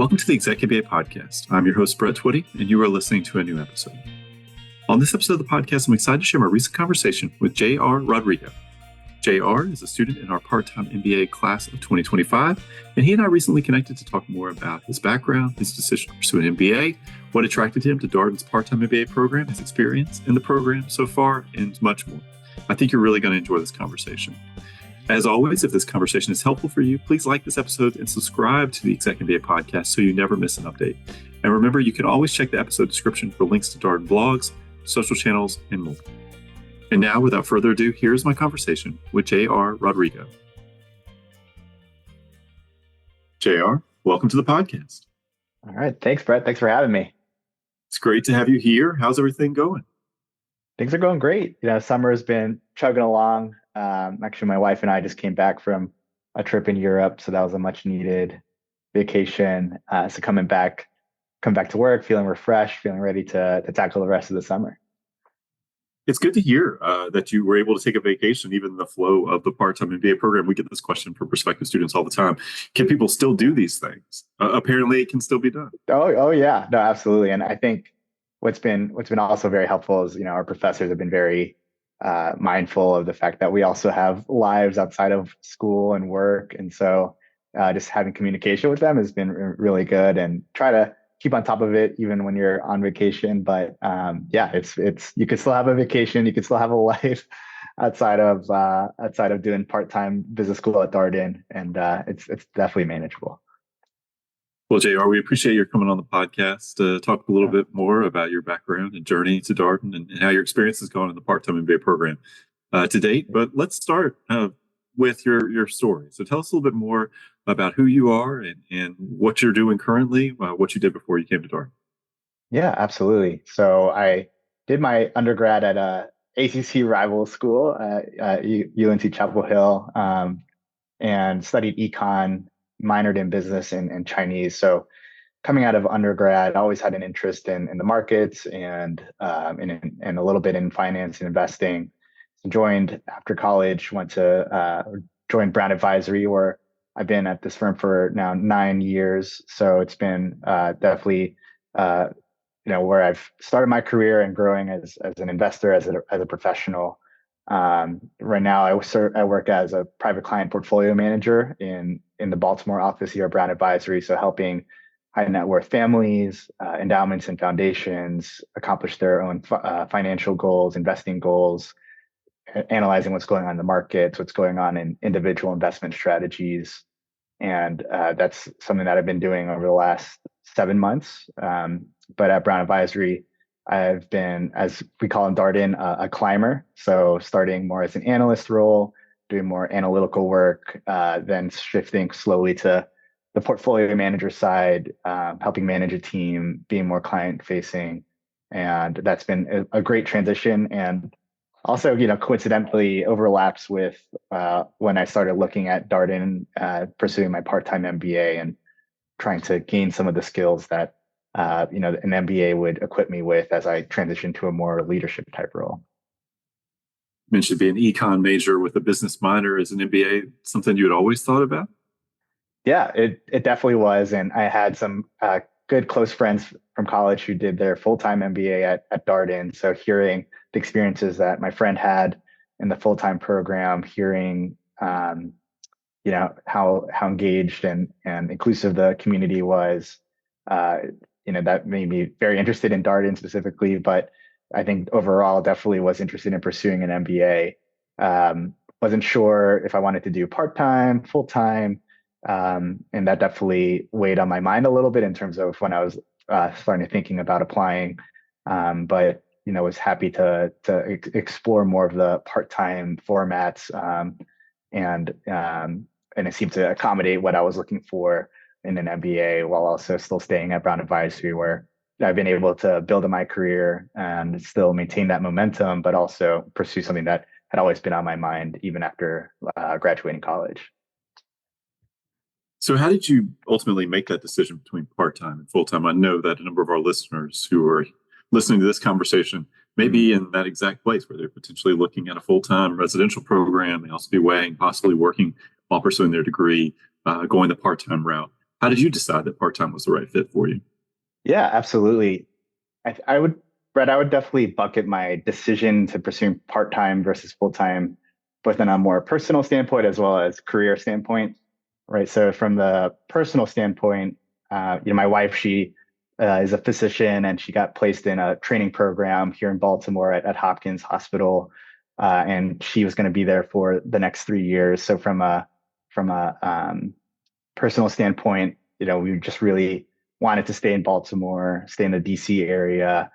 Welcome to the ExecMBA podcast. I'm your host, Brett Twitty, and you are listening to a new episode. On this episode of the podcast, I'm excited to share my recent conversation with J.R. Rodrigo. J.R. is a student in our part-time MBA class of 2025, and he and I recently connected to talk more about his background, his decision to pursue an MBA, what attracted him to Darden's part-time MBA program, his experience in the program so far, and much more. I think you're really going to enjoy this conversation. As always, if this conversation is helpful for you, please like this episode and subscribe to the ExecMBA podcast so you never miss an update. And remember, you can always check the episode description for links to Darden blogs, social channels, and more. And now, without further ado, here's my conversation with J.R. Rodrigo. J.R., welcome to the podcast. All right. Thanks, Brett. Thanks for having me. It's great to have you here. How's everything going? Things are going great. Summer has been chugging along. Actually, my wife and I just came back from a trip in Europe, so that was a much needed vacation. So come back to work, feeling refreshed, feeling ready to tackle the rest of the summer. It's good to hear that you were able to take a vacation, even in the flow of the part-time MBA program. We get this question from prospective students all the time. Can people still do these things? Apparently, it can still be done. Oh yeah, no, absolutely. And I think what's been also very helpful is our professors have been very mindful of the fact that we also have lives outside of school and work, and so just having communication with them has been really good, and try to keep on top of it even when you're on vacation. But it's you can still have a vacation, you can still have a life outside of doing part-time business school at Darden, and it's definitely manageable. Well, JR, we appreciate your coming on the podcast to talk a little bit more about your background and journey to Darden and how your experience has gone in the part-time MBA program to date. But let's start with your story. So tell us a little bit more about who you are and what you're doing currently, what you did before you came to Darden. Yeah, absolutely. So I did my undergrad at a ACC rival school, UNC Chapel Hill, and studied econ, minored in business and Chinese. So coming out of undergrad, I always had an interest in the markets and a little bit in finance and investing. So joined after college, joined Brown Advisory, where I've been at this firm for now 9 years. So it's been definitely where I've started my career and growing as an investor, as a professional. Right now, I work as a private client portfolio manager in the Baltimore office here at Brown Advisory. So helping high net worth families, endowments and foundations accomplish their own financial goals, investing goals, analyzing what's going on in the markets, what's going on in individual investment strategies. And that's something that I've been doing over the last 7 months. But at Brown Advisory, I've been, as we call in Darden, a climber. So starting more as an analyst role, doing more analytical work, then shifting slowly to the portfolio manager side, helping manage a team, being more client facing. And that's been a great transition. And also, coincidentally overlaps with when I started looking at Darden, pursuing my part-time MBA and trying to gain some of the skills that an MBA would equip me with as I transition to a more leadership type role. You mentioned being an econ major with a business minor as an MBA, something you had always thought about? Yeah, it definitely was. And I had some good close friends from college who did their full-time MBA at Darden. So hearing the experiences that my friend had in the full-time program, hearing how engaged and inclusive the community was, that made me very interested in Darden specifically, but I think overall definitely was interested in pursuing an MBA. Wasn't sure if I wanted to do part-time, full-time, and that definitely weighed on my mind a little bit in terms of when I was starting thinking about applying. But was happy to explore more of the part-time formats, and it seemed to accommodate what I was looking for in an MBA, while also still staying at Brown Advisory, where I've been able to build in my career and still maintain that momentum, but also pursue something that had always been on my mind even after graduating college. So how did you ultimately make that decision between part-time and full-time? I know that a number of our listeners who are listening to this conversation may be in that exact place where they're potentially looking at a full-time residential program. They also be weighing possibly working while pursuing their degree, going the part-time route. How did you decide that part-time was the right fit for you? Yeah, absolutely. I would, Brett, I would definitely bucket my decision to pursue part-time versus full-time, both on a more personal standpoint as well as career standpoint, right? So from the personal standpoint, my wife, she is a physician and she got placed in a training program here in Baltimore at Hopkins Hospital. And she was going to be there for the next 3 years. So from a personal standpoint, we just really wanted to stay in Baltimore, stay in the DC area,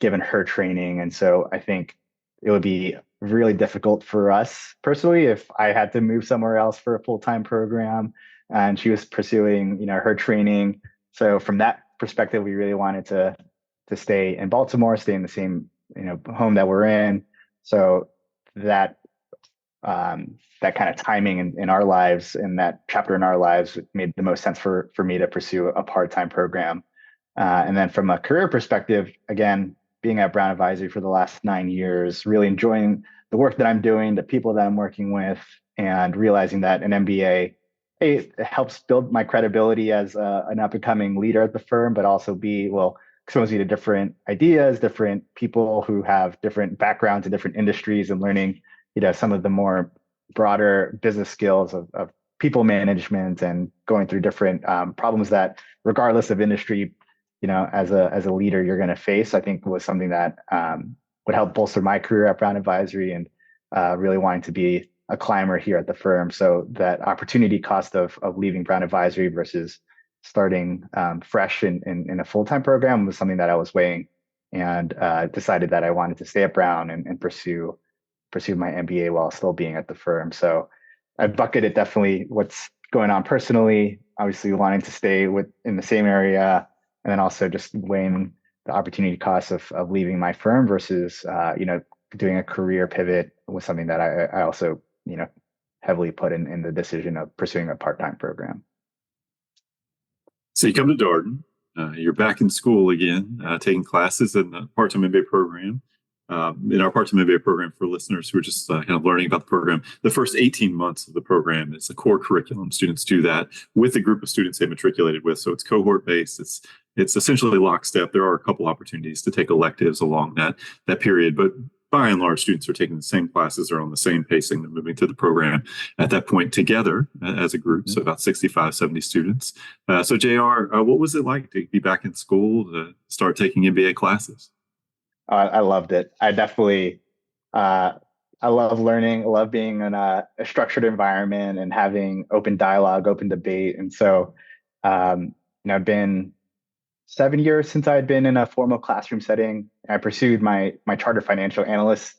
given her training. And so I think it would be really difficult for us personally if I had to move somewhere else for a full-time program and she was pursuing, her training. So from that perspective, we really wanted to stay in Baltimore, stay in the same, home that we're in. So that that kind of timing in our lives and that chapter in our lives made the most sense for me to pursue a part-time program. And then from a career perspective, again, being at Brown Advisory for the last 9 years, really enjoying the work that I'm doing, the people that I'm working with, and realizing that an MBA, it helps build my credibility as an up and coming leader at the firm, but also will expose you to different ideas, different people who have different backgrounds in different industries, and learning some of the more broader business skills of people management and going through different problems that, regardless of industry, as a leader, you're going to face. I think was something that would help bolster my career at Brown Advisory, and really wanting to be a climber here at the firm. So that opportunity cost of leaving Brown Advisory versus starting fresh in a full-time program was something that I was weighing, and decided that I wanted to stay at Brown and pursue my MBA while still being at the firm. So I bucketed definitely what's going on personally, obviously wanting to stay in the same area, and then also just weighing the opportunity cost of leaving my firm versus doing a career pivot was something that I also heavily put in the decision of pursuing a part-time program. So you come to Darden, you're back in school again, taking classes in the part-time MBA program. In our part-time MBA program, for listeners who are just kind of learning about the program, the first 18 months of the program is a core curriculum. Students do that with a group of students they matriculated with. So it's cohort-based. It's essentially lockstep. There are a couple opportunities to take electives along that period, but by and large, students are taking the same classes, are on the same pacing. They're moving through the program at that point together as a group, so about 65, 70 students. So JR, what was it like to be back in school, to start taking MBA classes? I loved it. I definitely, I love learning. I love being in a structured environment and having open dialogue, open debate. And so, I've been 7 years since I had been in a formal classroom setting. I pursued my chartered financial analyst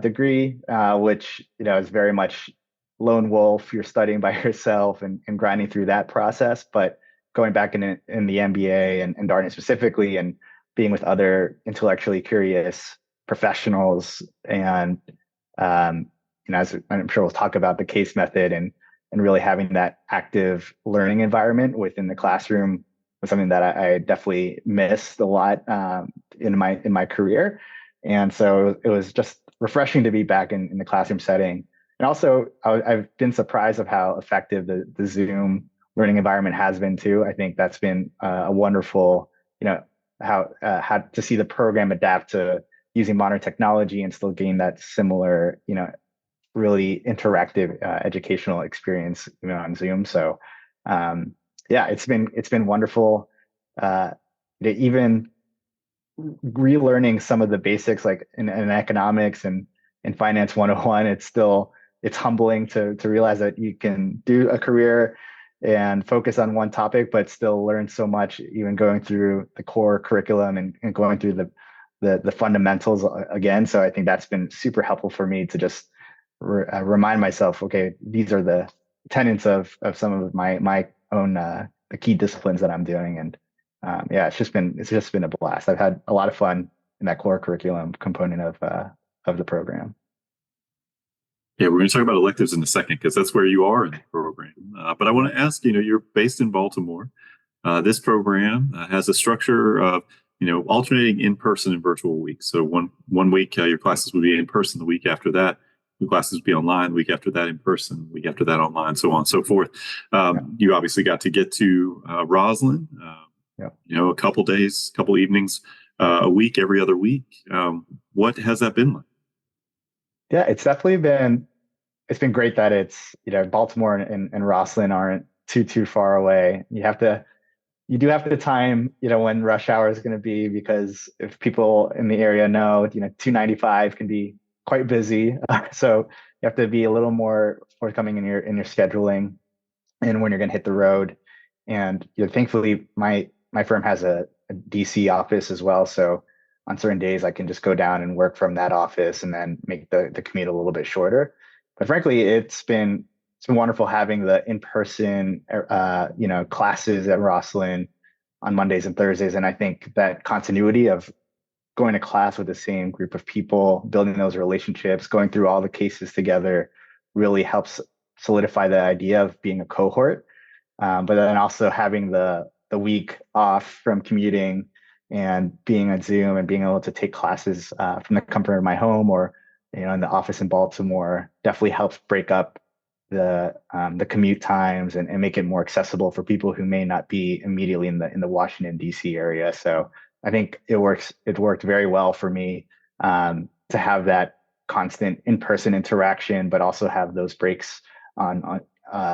degree, which is very much lone wolf. You're studying by yourself and grinding through that process. But going back in the MBA and Darden specifically, and being with other intellectually curious professionals, and as I'm sure we'll talk about the case method and really having that active learning environment within the classroom was something that I definitely missed a lot in my career. And so it was just refreshing to be back in the classroom setting. And also I've been surprised of how effective the Zoom learning environment has been too. I think that's been a wonderful, how to see the program adapt to using modern technology and still gain that similar, really interactive educational experience on Zoom. So it's been wonderful. Even relearning some of the basics like in economics and in finance 101, it's humbling to realize that you can do a career and focus on one topic, but still learn so much, even going through the core curriculum and going through the fundamentals again. So I think that's been super helpful for me to just remind myself, okay, these are the tenets of some of my own the key disciplines that I'm doing. And it's just been a blast. I've had a lot of fun in that core curriculum component of the program. Yeah, we're going to talk about electives in a second because that's where you are in the program. But I want to ask, you're based in Baltimore. This program has a structure of, alternating in-person and virtual weeks. So one week your classes would be in person. The week after that, the classes would be online, the week after that in person, the week after that online, so on and so forth. You obviously got to get to Roslyn, a couple days, couple evenings a week, every other week. What has that been like? Yeah, it's been great that it's, Baltimore and Roslyn aren't too far away. You do have to time, when rush hour is going to be, because if people in the area know, 295 can be quite busy. So you have to be a little more forthcoming in your scheduling and when you're going to hit the road. And thankfully, my firm has a DC office as well. So on certain days, I can just go down and work from that office and then make the commute a little bit shorter. But frankly, it's been wonderful having the in-person, classes at Roslyn on Mondays and Thursdays. And I think that continuity of going to class with the same group of people, building those relationships, going through all the cases together really helps solidify the idea of being a cohort. But then also having the week off from commuting and being on Zoom and being able to take classes from the comfort of my home or in the office in Baltimore definitely helps break up the commute times and make it more accessible for people who may not be immediately in the Washington D.C. area. So I think it worked very well for me to have that constant in-person interaction, but also have those breaks on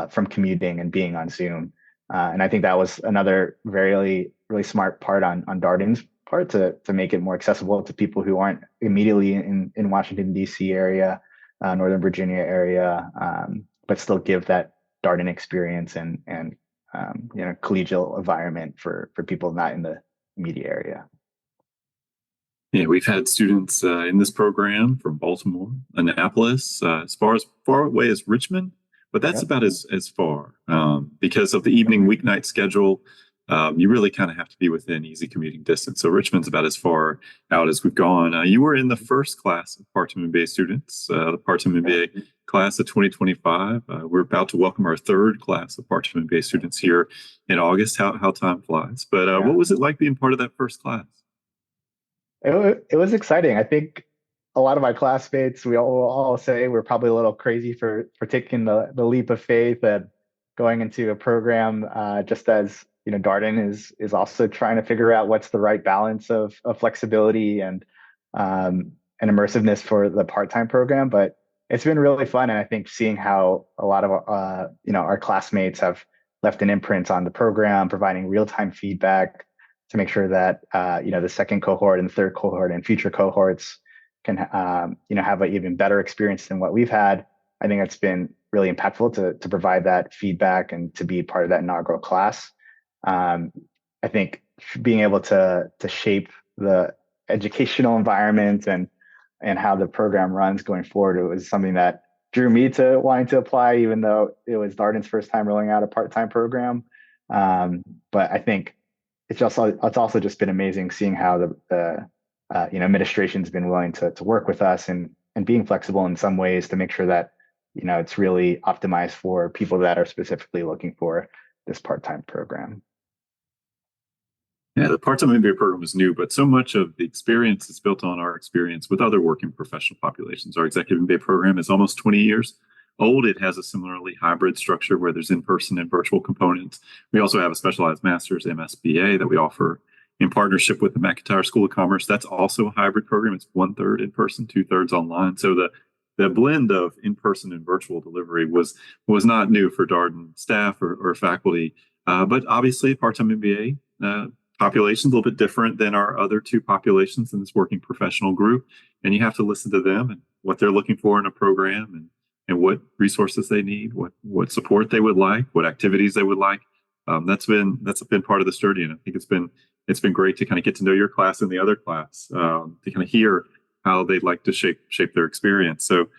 from commuting and being on Zoom. And I think that was another very, really smart part on Darden's part to make it more accessible to people who aren't immediately in Washington, D.C. area, Northern Virginia area, but still give that Darden experience and collegial environment for people not in the immediate area. Yeah, we've had students in this program from Baltimore, Annapolis, as far away as Richmond, but that's about as far because of the evening weeknight schedule. You really kind of have to be within easy commuting distance. So Richmond's about as far out as we've gone. You were in the first class of part-time MBA students, the part-time MBA class of 2025. We're about to welcome our third class of part-time MBA students here in August. How time flies. But what was it like being part of that first class? It was exciting. I think a lot of my classmates, we all say we're probably a little crazy for taking the leap of faith and going into a program just as Darden is also trying to figure out what's the right balance of flexibility and immersiveness for the part-time program. But it's been really fun, and I think seeing how a lot of our classmates have left an imprint on the program, providing real-time feedback to make sure that the second cohort and the third cohort and future cohorts can have an even better experience than what we've had. I think it's been really impactful to provide that feedback and to be part of that inaugural class. I think being able to shape the educational environment and how the program runs going forward, it was something that drew me to wanting to apply, even though it was Darden's first time rolling out a part-time program. But I think it's also just been amazing seeing how the administration's been willing to work with us and being flexible in some ways to make sure that it's really optimized for people that are specifically looking for this part-time program. Yeah, the part-time MBA program is new, but so much of the experience is built on our experience with other working professional populations. Our executive MBA program is almost 20 years old. It has a similarly hybrid structure where there's in-person and virtual components. We also have a specialized master's MSBA that we offer in partnership with the McIntyre School of Commerce. That's also a hybrid program. It's 1/3 in person, 2/3 online. So the blend of in-person and virtual delivery was not new for Darden staff or faculty. But obviously, part-time MBA population is a little bit different than our other two populations in this working professional group. And you have to listen to them and what they're looking for in a program and what resources they need, what support they would like, what activities they would like. That's been part of the study, and I think it's been great to kind of get to know your class and the other class to kind of hear how they'd like to shape their experience. So,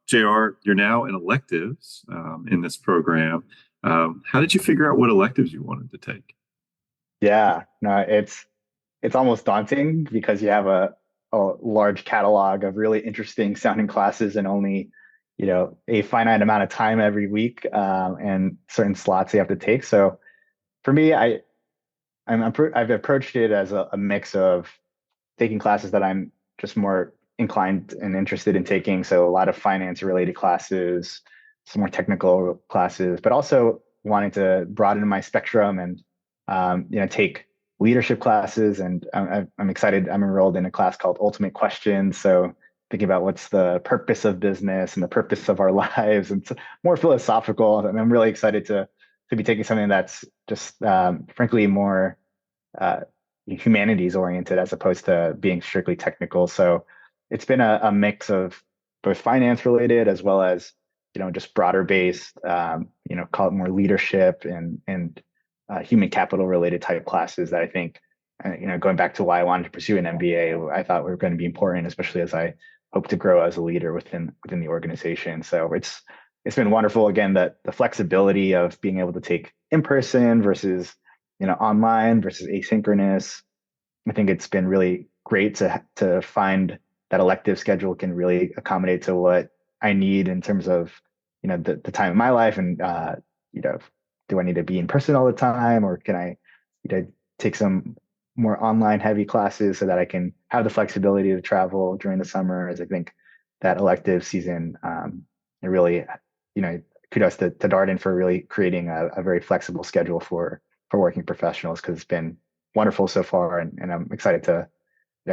JR, you're now in electives in this program. How did you figure out what electives you wanted to take? Yeah, no, it's almost daunting because you have a large catalog of really interesting sounding classes and only a finite amount of time every week and certain slots you have to take. So for me, I've approached it as a mix of taking classes that I'm just more inclined and interested in taking. So a lot of finance related classes, some more technical classes, but also wanting to broaden my spectrum and take leadership classes. And I'm excited. I'm enrolled in a class called Ultimate Questions. So thinking about what's the purpose of business and the purpose of our lives, and it's more philosophical. And I'm really excited to be taking something that's just frankly more humanities oriented as opposed to being strictly technical. So it's been a mix of both finance related as well as just broader based, call it more leadership and human capital related type classes that I think, going back to why I wanted to pursue an MBA, I thought were going to be important, especially as I hope to grow as a leader within the organization. So it's been wonderful, again, that the flexibility of being able to take in person versus online versus asynchronous. I think it's been really great to find that elective schedule can really accommodate to what I need in terms of the time of my life, and do I need to be in person all the time, or can I take some more online heavy classes so that I can have the flexibility to travel during the summer? As I think that elective season, it really, kudos to Darden for really creating a very flexible schedule for working professionals, because it's been wonderful so far, and I'm excited to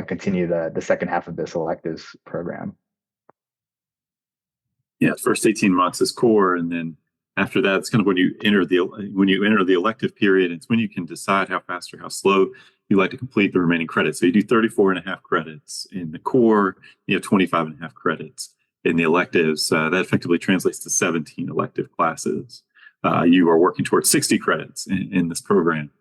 continue the second half of this electives program. Yeah, first 18 months is core, and then after that, it's kind of when you enter the elective period. It's when you can decide how fast or how slow you like to complete the remaining credits. So you do 34 and a half credits in the core, 25 and a half credits in the electives. That effectively translates to 17 elective classes. You are working towards 60 credits in this program.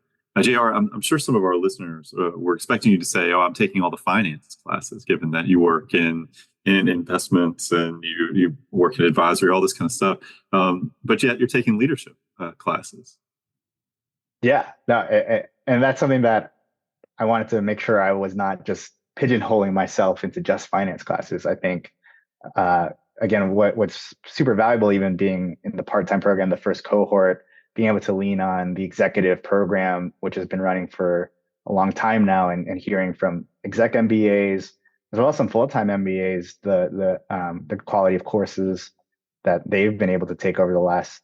JR, I'm sure some of our listeners were expecting you to say, "Oh, I'm taking all the finance classes," given that you work in investments and you work in advisory, all this kind of stuff. But yet you're taking leadership classes. Yeah, no, and that's something that I wanted to make sure I was not just pigeonholing myself into just finance classes. I think, again, what's super valuable, even being in the part-time program, the first cohort, being able to lean on the executive program, which has been running for a long time now, and hearing from exec MBAs as well as some full-time MBAs, the quality of courses that they've been able to take over the last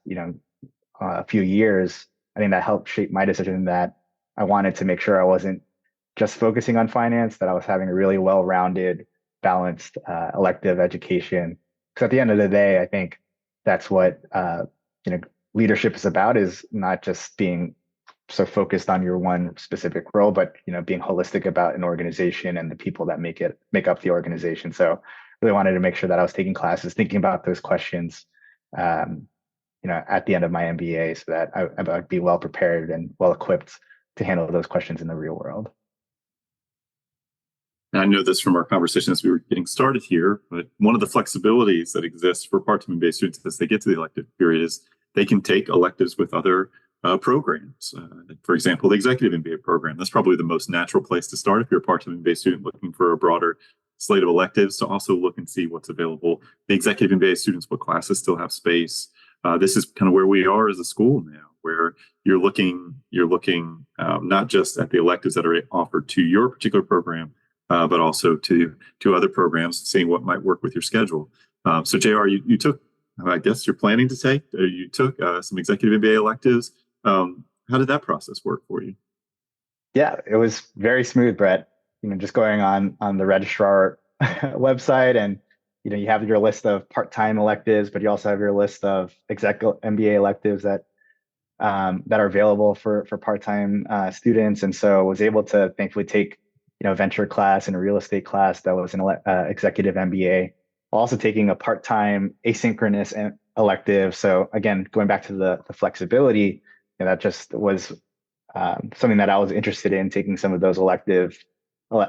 few years. I think that helped shape my decision, that I wanted to make sure I wasn't just focusing on finance, that I was having a really well-rounded, balanced elective education. Because at the end of the day, I think that's what leadership is about, is not just being so focused on your one specific role, but being holistic about an organization and the people that make up the organization. So really wanted to make sure that I was taking classes, thinking about those questions, at the end of my MBA, so that I'd be well prepared and well equipped to handle those questions in the real world. And I know this from our conversation as we were getting started here, but one of the flexibilities that exists for part-time MBA students as they get to the elective period is they can take electives with other programs. For example, the Executive MBA program. That's probably the most natural place to start if you're a part-time MBA student looking for a broader slate of electives, to also look and see what's available. The Executive MBA students, what classes still have space. This is kind of where we are as a school now, where you're looking not just at the electives that are offered to your particular program, but also to other programs, seeing what might work with your schedule. So JR, you took, I guess you're planning to take, you took some Executive MBA electives. How did that process work for you? Yeah, it was very smooth, Brett. Just going on the registrar website, and you have your list of part-time electives, but you also have your list of exec MBA electives that are available for part-time students. And so I was able to thankfully take venture class and a real estate class that was an executive MBA. Also taking a part-time asynchronous elective. So again, going back to the flexibility, that just was something that I was interested in, taking some of those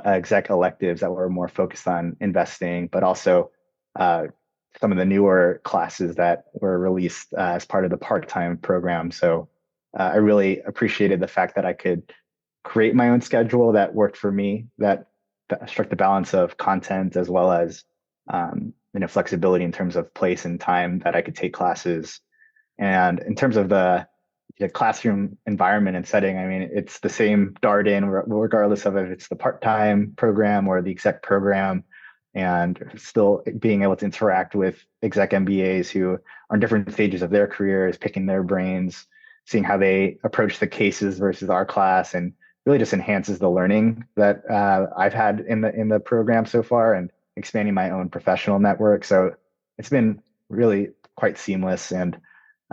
exec electives that were more focused on investing, but also some of the newer classes that were released as part of the part-time program. So I really appreciated the fact that I could create my own schedule that worked for me, that struck the balance of content as well as flexibility in terms of place and time that I could take classes. And in terms of the classroom environment and setting, I mean, it's the same Darden, regardless of if it's the part-time program or the exec program. and still being able to interact with exec MBAs who are in different stages of their careers, picking their brains, seeing how they approach the cases versus our class, and really just enhances the learning that I've had in the program so far, and expanding my own professional network. So it's been really quite seamless, and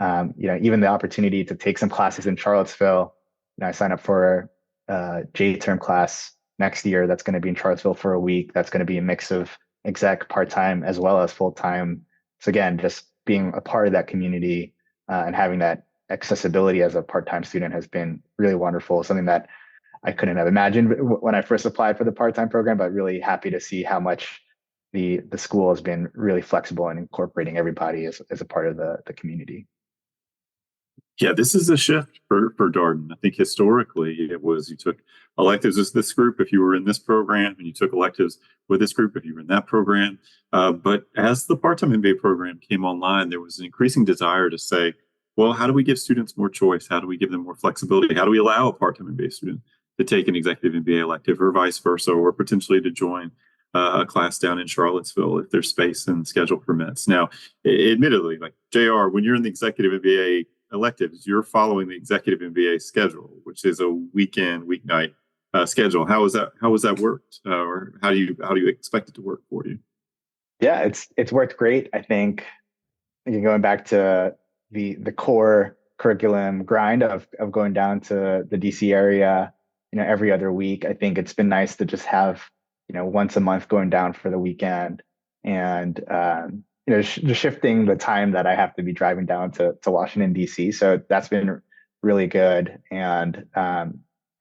even the opportunity to take some classes in Charlottesville. I signed up for a J-term class next year that's going to be in Charlottesville for a week. That's going to be a mix of exec, part-time, as well as full-time. So again, just being a part of that community and having that accessibility as a part-time student has been really wonderful. Something that I couldn't have imagined when I first applied for the part-time program, but really happy to see how much the school has been really flexible in incorporating everybody as a part of the community. Yeah, this is a shift for Darden. I think historically it was you took electives as this group if you were in this program, and you took electives with this group if you were in that program. But as the part-time MBA program came online, there was an increasing desire to say, well, how do we give students more choice? How do we give them more flexibility? How do we allow a part-time MBA student to take an executive MBA elective or vice versa, or potentially to join a class down in Charlottesville if their space and schedule permits? Now, admittedly, like JR, when you're in the executive MBA electives, you're following the executive MBA schedule, which is a weeknight schedule. How has that worked, or how do you expect it to work for you? Yeah, it's worked great. I think going back to the core curriculum grind of going down to the DC area, every other week. I think it's been nice to just have once a month going down for the weekend, and just shifting the time that I have to be driving down to Washington, D.C. So that's been really good. And I've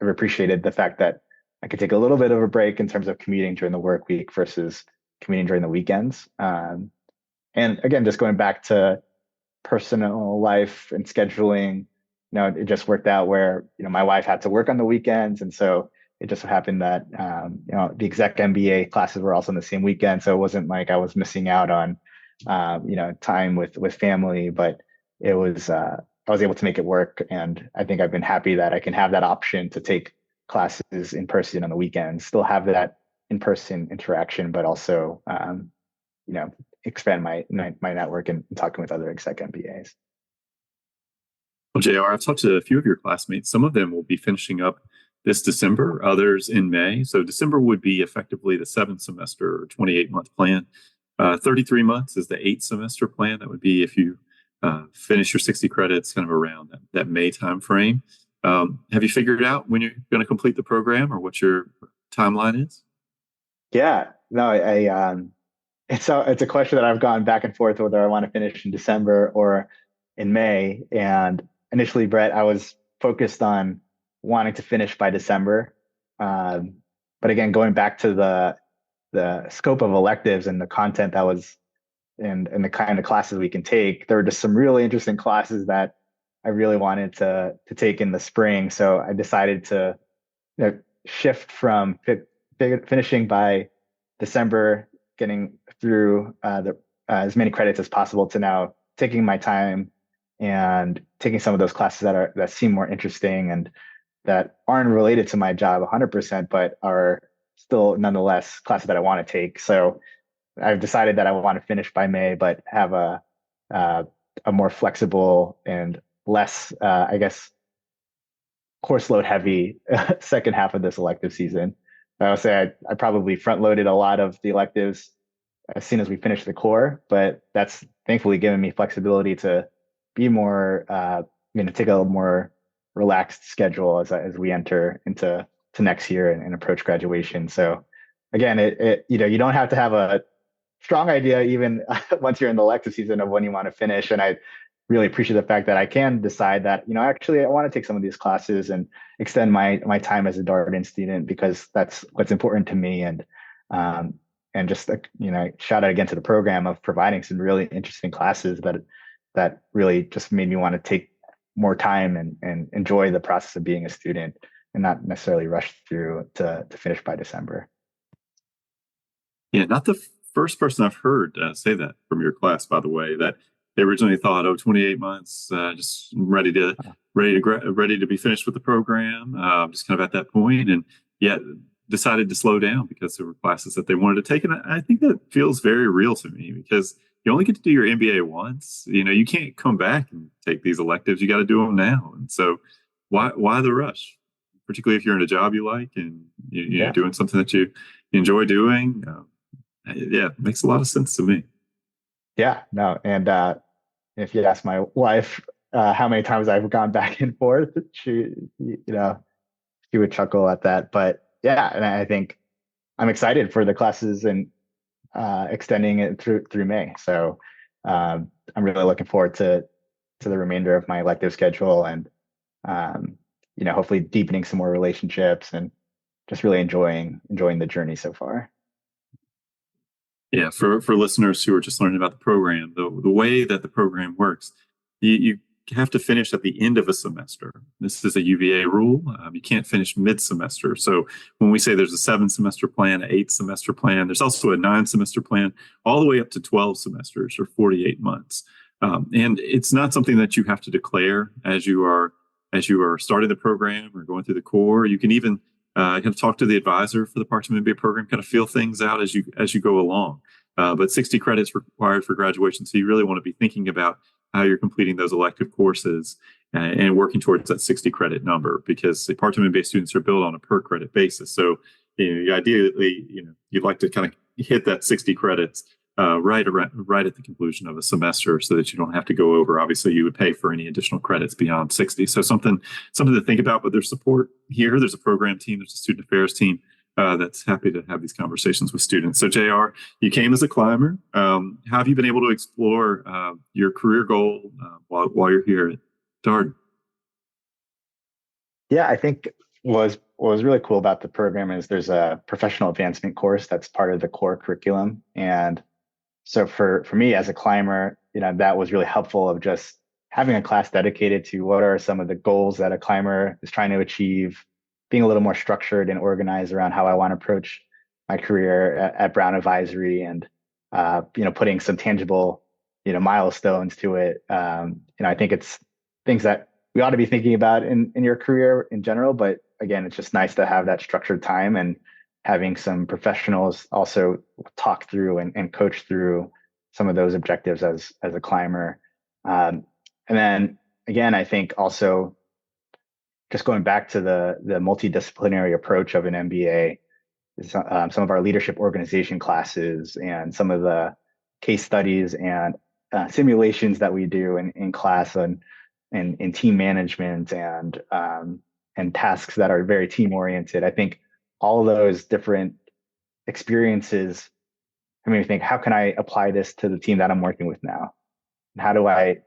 appreciated the fact that I could take a little bit of a break in terms of commuting during the work week versus commuting during the weekends. And again, just going back to personal life and scheduling, it just worked out where, my wife had to work on the weekends. And so it just happened that, the exec MBA classes were also on the same weekend. So it wasn't like I was missing out on, time with family, but it was, I was able to make it work. And I think I've been happy that I can have that option to take classes in person on the weekends, still have that in-person interaction, but also, expand my network and talking with other exec MBAs. Well, JR, I've talked to a few of your classmates. Some of them will be finishing up this December, others in May. So December would be effectively the 7th semester or 28-month plan. 33 months is the 8th semester plan. That would be if you finish your 60 credits kind of around that May timeframe. Have you figured out when you're going to complete the program or what your timeline is? Yeah, no, it's a question that I've gone back and forth whether I want to finish in December or in May. And initially, Brett, I was focused on wanting to finish by December. But again, going back to the scope of electives and the content that was and the kind of classes we can take, there were just some really interesting classes that I really wanted to take in the spring. So I decided to shift from finishing by December, getting through as many credits as possible, to now taking my time and taking some of those classes that seem more interesting and that aren't related to my job 100%, but are still nonetheless classes that I want to take. So I've decided that I want to finish by May, but have a more flexible and less, course load heavy second half of this elective season. I would say I probably front loaded a lot of the electives as soon as we finish the core, but that's thankfully given me flexibility to be more, take a more relaxed schedule as we enter into next year and approach graduation. So again, you don't have to have a strong idea even once you're in the elective season of when you want to finish. And I really appreciate the fact that I can decide that, actually I want to take some of these classes and extend my time as a Darden student because that's what's important to me. And just, shout out again to the program of providing some really interesting classes that really just made me want to take more time and enjoy the process of being a student and not necessarily rush through to finish by December. Yeah, not the first person I've heard say that from your class, by the way, that they originally thought, 28 months, just ready to be finished with the program, just kind of at that point. And yet decided to slow down because there were classes that they wanted to take. And I think that feels very real to me because you only get to do your MBA once. You can't come back and take these electives. You got to do them now. And so why the rush? Particularly if you're in a job you like and you're doing something that you enjoy doing. Yeah, it makes a lot of sense to me. Yeah, no. And if you ask my wife how many times I've gone back and forth, she would chuckle at that. But yeah, and I think I'm excited for the classes and extending it through May. So I'm really looking forward to the remainder of my elective schedule and hopefully deepening some more relationships and just really enjoying the journey so far. Yeah, for listeners who are just learning about the program, the way that the program works, you have to finish at the end of a semester. This is a UVA rule. You can't finish mid-semester. So when we say there's a 7-semester plan, an 8-semester plan, there's also a 9-semester plan, all the way up to 12 semesters or 48 months. And it's not something that you have to declare as you are starting the program or going through the core. You can even kind of talk to the advisor for the part-time MBA program, kind of feel things out as you go along. But 60 credits required for graduation, so you really want to be thinking about how you're completing those elective courses and working towards that 60 credit number, because the part-time MBA students are billed on a per credit basis. So ideally, you'd like to kind of hit that 60 credits right at the conclusion of a semester, so that you don't have to go over. Obviously, you would pay for any additional credits beyond 60. So something to think about. But there's support here. There's a program team. There's a student affairs team that's happy to have these conversations with students. So JR, you came as a climber. How have you been able to explore your career goal while you're here at Darden? Yeah, I think what was really cool about the program is there's a professional advancement course that's part of the core curriculum. And so for me as a climber, that was really helpful, of just having a class dedicated to what are some of the goals that a climber is trying to achieve, being a little more structured and organized around how I want to approach my career at Brown Advisory, and putting some tangible milestones to it. I think it's things that we ought to be thinking about in your career in general, but again, it's just nice to have that structured time and having some professionals also talk through and coach through some of those objectives as a climber. And then again, I think also just going back to the multidisciplinary approach of an MBA, some of our leadership organization classes and some of the case studies and simulations that we do in class and in team management and tasks that are very team oriented. I think all of those different experiences, me think, how can I apply this to the team that I'm working with now? And how do I,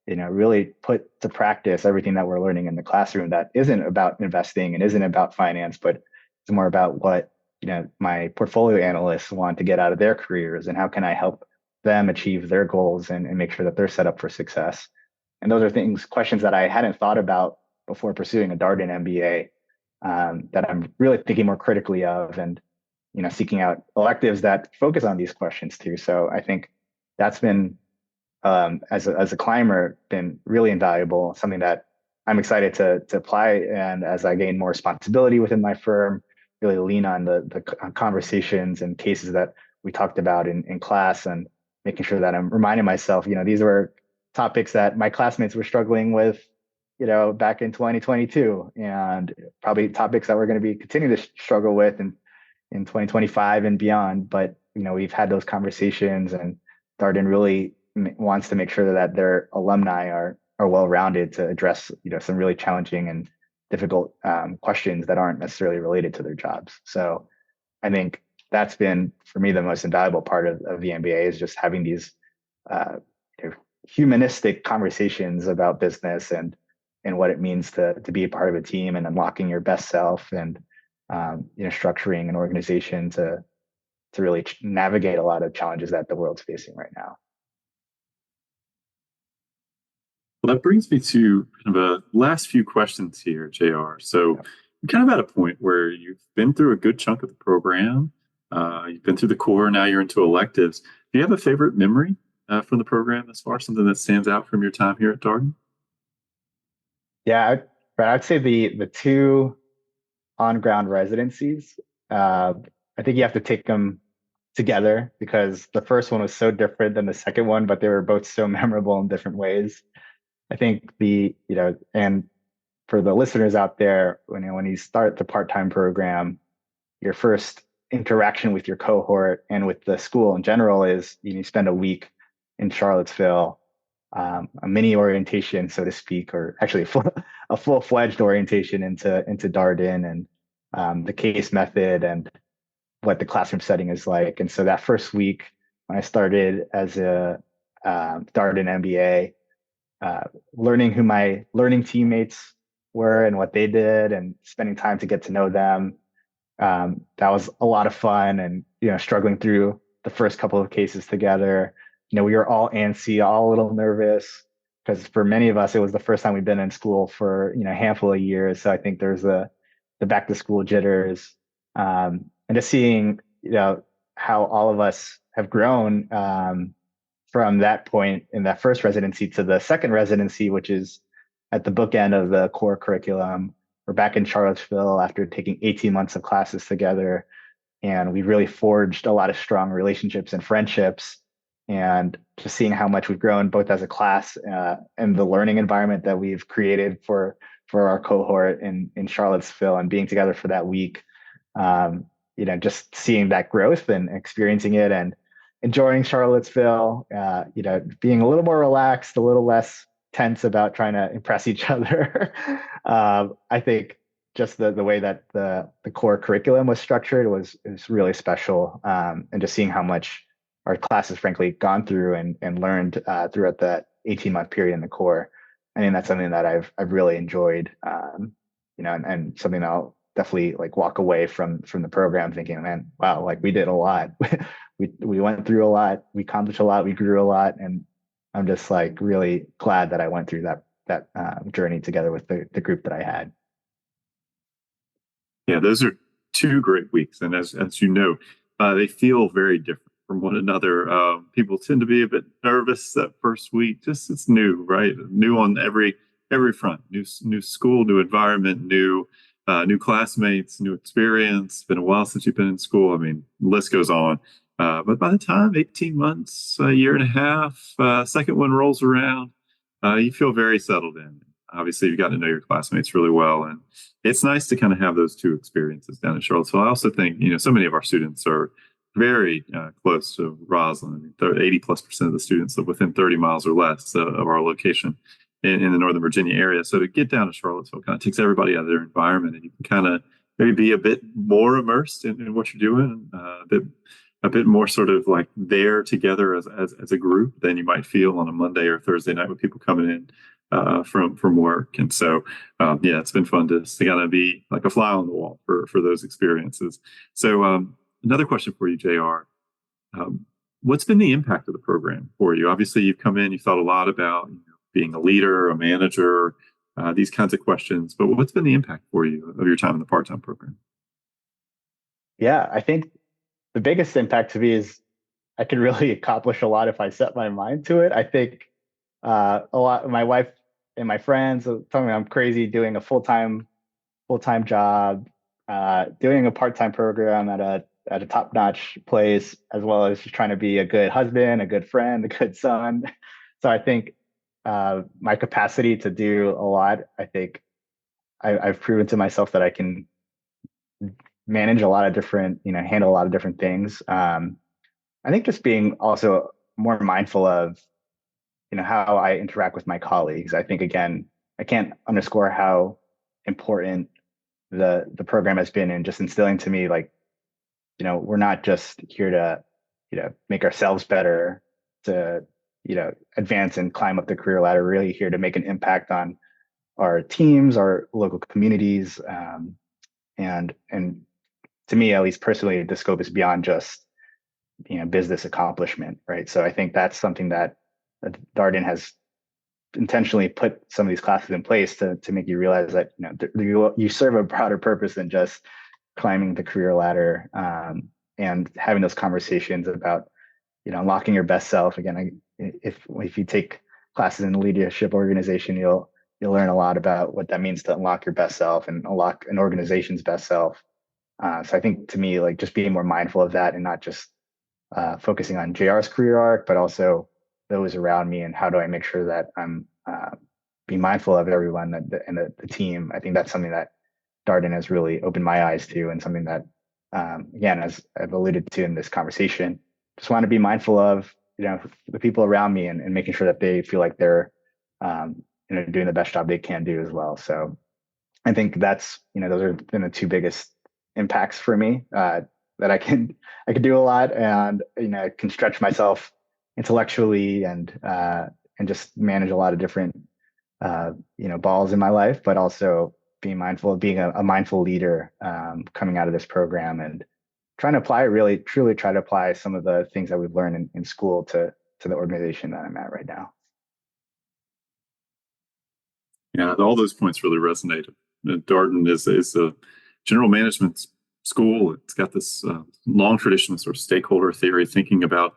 really put to practice everything that we're learning in the classroom that isn't about investing and isn't about finance, but it's more about what, my portfolio analysts want to get out of their careers, and how can I help them achieve their goals and make sure that they're set up for success. And those are questions that I hadn't thought about before pursuing a Darden MBA, that I'm really thinking more critically of, and seeking out electives that focus on these questions too. So I think that's been, as a climber, been really invaluable. Something that I'm excited to apply, and as I gain more responsibility within my firm, really lean on the conversations and cases that we talked about in class, and making sure that I'm reminding myself, these were topics that my classmates were struggling with, back in 2022, and probably topics that we're going to be continuing to struggle with in 2025 and beyond. But, we've had those conversations, and Darden really wants to make sure that their alumni are well-rounded to address, some really challenging and difficult questions that aren't necessarily related to their jobs. So I think that's been, for me, the most invaluable part of the MBA, is just having these humanistic conversations about business and what it means to be a part of a team, and unlocking your best self, and structuring an organization to really navigate a lot of challenges that the world's facing right now. Well, that brings me to kind of a last few questions here, JR. So you're kind of at a point where you've been through a good chunk of the program. You've been through the core, now you're into electives. Do you have a favorite memory from the program thus far, something that stands out from your time here at Darden? Yeah, I'd say the two on-ground residencies uh, I think you have to take them together because the first one was so different than the second one, but they were both so memorable in different ways. I think and for the listeners out there, when you start the part-time program, your first interaction with your cohort and with the school in general is you spend a week in Charlottesville, a mini orientation, so to speak, or actually a full-fledged orientation into Darden and the case method and what the classroom setting is like. And so that first week, when I started as a Darden MBA, learning who my learning teammates were and what they did, and spending time to get to know them, that was a lot of fun. And struggling through the first couple of cases together, we were all antsy, all a little nervous because for many of us it was the first time we've been in school for a handful of years. So I think there's the back to school jitters, and just seeing how all of us have grown from that point in that first residency to the second residency, which is at the bookend of the core curriculum. We're back in Charlottesville after taking 18 months of classes together. And we really forged a lot of strong relationships and friendships. And just seeing how much we've grown both as a class and the learning environment that we've created for our cohort in Charlottesville, and being together for that week, just seeing that growth and experiencing it and enjoying Charlottesville, being a little more relaxed, a little less tense about trying to impress each other. I think just the way that the core curriculum was structured is really special. And just seeing how much our classes frankly gone through and learned throughout that 18-month period in the core. I think that's something that I've really enjoyed, and something I'll definitely walk away from the program thinking, man, wow, we did a lot. we went through a lot, we accomplished a lot, we grew a lot, and I'm just really glad that I went through that journey together with the group that I had. Yeah, those are two great weeks, and as you know, they feel very different from one another. People tend to be a bit nervous that first week. Just it's new, right? New on every front. New school, new environment, new classmates, new experience. It's been a while since you've been in school. I mean, the list goes on. But by the time 18 months, a year and a half, second one rolls around, you feel very settled in. Obviously, you've got to know your classmates really well. And it's nice to kind of have those two experiences down in Charlottesville. I also think, so many of our students are very close to Roslyn. I mean, 80+% of the students live within 30 miles or less of our location in the Northern Virginia area. So to get down to Charlottesville kind of takes everybody out of their environment, and you can kind of maybe be a bit more immersed in what you're doing, a bit more sort of there together as a group than you might feel on a Monday or Thursday night with people coming in from work. And so, it's been fun to kind of be like a fly on the wall for those experiences. So another question for you, JR. What's been the impact of the program for you? Obviously, you've come in, you've thought a lot about being a leader, a manager, these kinds of questions. But what's been the impact for you of your time in the part-time program? Yeah, I think the biggest impact to me is I can really accomplish a lot if I set my mind to it. I think a lot. My wife and my friends tell me I'm crazy doing a full-time job, doing a part-time program at a top-notch place, as well as just trying to be a good husband, a good friend, a good son. So I think my capacity to do a lot. I think I've proven to myself that I can manage a lot of different, handle a lot of different things. I think just being also more mindful of, how I interact with my colleagues. I think, again, I can't underscore how important the program has been in just instilling to me, we're not just here to, make ourselves better, to, advance and climb up the career ladder. We're really here to make an impact on our teams, our local communities. And to me, at least personally, the scope is beyond just, business accomplishment, right? So I think that's something that Darden has intentionally put some of these classes in place to make you realize that you serve a broader purpose than just climbing the career ladder, and having those conversations about unlocking your best self. Again, if you take classes in the leadership organization, you'll learn a lot about what that means to unlock your best self and unlock an organization's best self. So I think to me, like just being more mindful of that and not just focusing on JR's career arc, but also those around me and how do I make sure that I'm being mindful of everyone and the team. I think that's something that Darden has really opened my eyes to, and something that, again, as I've alluded to in this conversation, just want to be mindful of, the people around me and making sure that they feel like they're, doing the best job they can do as well. So I think that's, those are been the two biggest impacts for me, that I can do a lot, and, can stretch myself intellectually and just manage a lot of different, balls in my life, but also being mindful of being a mindful leader, coming out of this program and trying to apply, really, truly try to apply some of the things that we've learned in school to the organization that I'm at right now. Yeah, all those points really resonated. Darden is a general management school. It's got this long tradition of sort of stakeholder theory, thinking about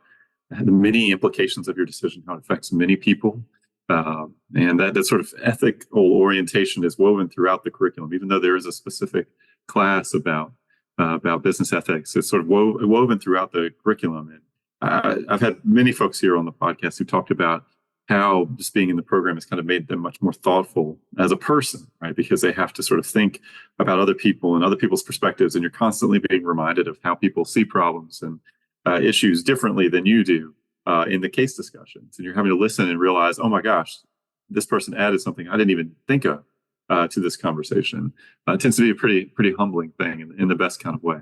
the many implications of your decision, how it affects many people. And that sort of ethical orientation is woven throughout the curriculum, even though there is a specific class about business ethics. It's sort of woven throughout the curriculum. And I've had many folks here on the podcast who talked about how just being in the program has kind of made them much more thoughtful as a person, right? Because they have to sort of think about other people and other people's perspectives, and you're constantly being reminded of how people see problems and issues differently than you do in the case discussions. And you're having to listen and realize, oh my gosh, this person added something I didn't even think of to this conversation. It tends to be a pretty humbling thing in the best kind of way.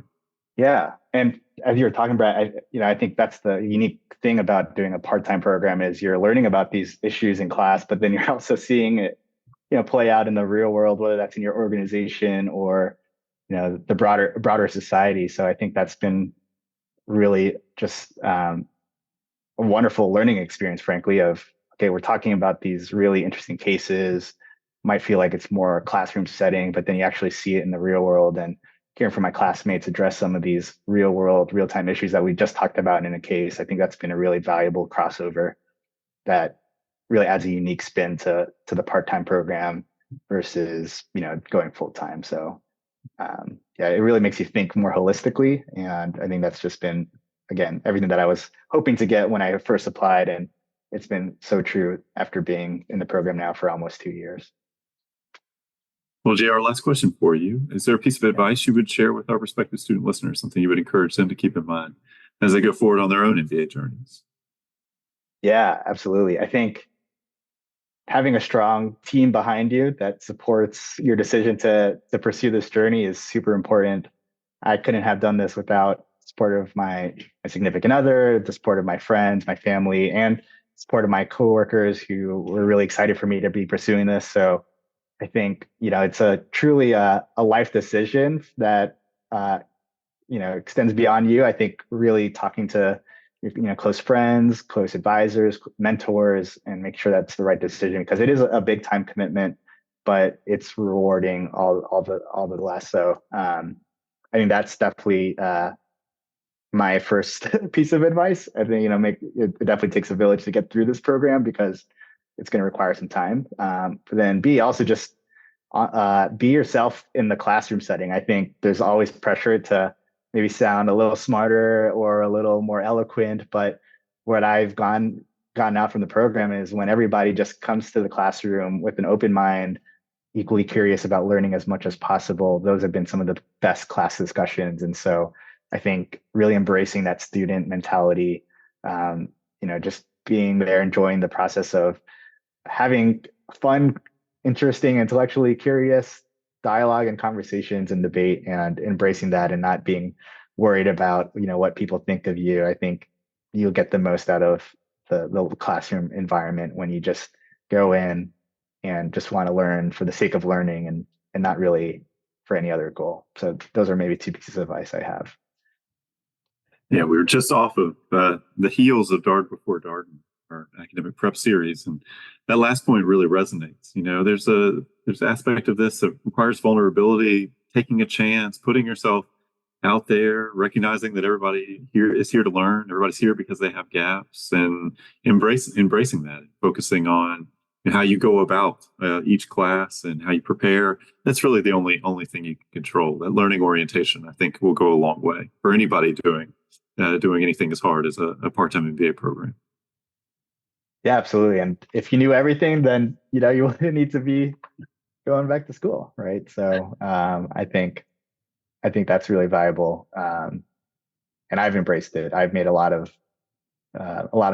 Yeah. And as you were talking, Brett, I think that's the unique thing about doing a part-time program is you're learning about these issues in class, but then you're also seeing it, play out in the real world, whether that's in your organization or, the broader society. So I think that's been really just a wonderful learning experience, frankly, of, okay, we're talking about these really interesting cases, might feel like it's more a classroom setting, but then you actually see it in the real world, and hearing from my classmates address some of these real-time issues that we just talked about in a case. I think that's been a really valuable crossover that really adds a unique spin to the part-time program versus, going full-time. So yeah, it really makes you think more holistically. And I think that's just been, again, everything that I was hoping to get when I first applied. And it's been so true after being in the program now for almost 2 years. Well, JR, last question for you. Is there a piece of advice you would share with our prospective student listeners, something you would encourage them to keep in mind as they go forward on their own MBA journeys? Yeah, absolutely. I think having a strong team behind you that supports your decision to pursue this journey is super important. I couldn't have done this without support of my significant other, the support of my friends, my family, and support of my coworkers who were really excited for me to be pursuing this. So I think, it's truly a life decision that, extends beyond you. I think really talking to your, close friends, close advisors, mentors, and make sure that's the right decision, because it is a big time commitment, but it's rewarding all the less. So I think that's definitely my first piece of advice. I think, it definitely takes a village to get through this program because it's going to require some time. But then B, also just be yourself in the classroom setting. I think there's always pressure to maybe sound a little smarter or a little more eloquent. But what I've gotten out from the program is when everybody just comes to the classroom with an open mind, equally curious about learning as much as possible, those have been some of the best class discussions. And so I think really embracing that student mentality, just being there, enjoying the process of having fun, interesting, intellectually curious dialogue and conversations and debate, and embracing that and not being worried about, what people think of you. I think you'll get the most out of the classroom environment when you just go in and just want to learn for the sake of learning and not really for any other goal. So those are maybe two pieces of advice I have. Yeah, we were just off of the heels of Darden Before Darden, our academic prep series, and that last point really resonates. There's an aspect of this that requires vulnerability, taking a chance, putting yourself out there, recognizing that everybody here is here to learn. Everybody's here because they have gaps, and embracing that, focusing on and how you go about each class and how you prepare. That's really the only thing you can control. That learning orientation, I think, will go a long way for anybody doing anything as hard as a part-time MBA program. Yeah, absolutely. And if you knew everything, then you wouldn't need to be going back to school, right? So I think that's really valuable, and I've embraced it. I've made a lot of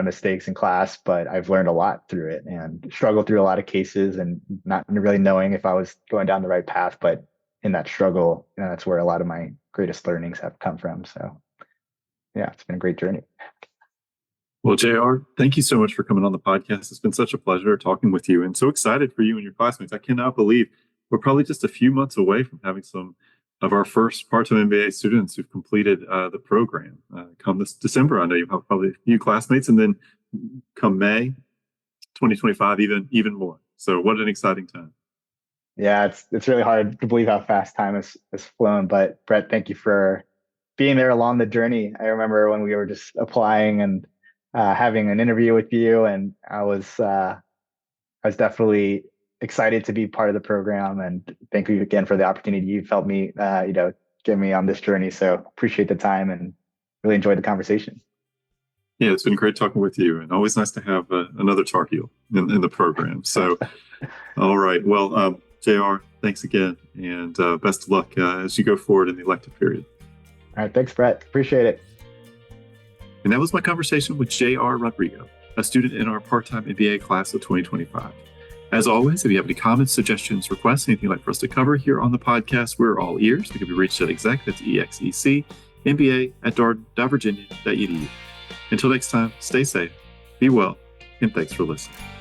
mistakes in class, but I've learned a lot through it and struggled through a lot of cases and not really knowing if I was going down the right path. But in that struggle, that's where a lot of my greatest learnings have come from. So yeah, it's been a great journey. Well, JR, thank you so much for coming on the podcast. It's been such a pleasure talking with you, and so excited for you and your classmates. I cannot believe we're probably just a few months away from having some of our first part-time MBA students who've completed the program. Come this December, I know you have probably a few classmates, and then come May 2025, even more. So what an exciting time. Yeah, it's really hard to believe how fast time has flown. But Brett, thank you for being there along the journey. I remember when we were just applying and having an interview with you, and I was definitely excited to be part of the program. And thank you again for the opportunity you've helped me, get me on this journey. So appreciate the time and really enjoyed the conversation. Yeah, it's been great talking with you, and always nice to have another Tar Heel in the program. So, all right. Well, JR, thanks again, and best of luck as you go forward in the elective period. All right. Thanks, Brett. Appreciate it. And that was my conversation with JR Rodrigo, a student in our part-time MBA class of 2025. As always, if you have any comments, suggestions, requests, anything you'd like for us to cover here on the podcast, we're all ears. We can be reached at exec, that's ExecMBA @darden.virginia.edu. Until next time, stay safe, be well, and thanks for listening.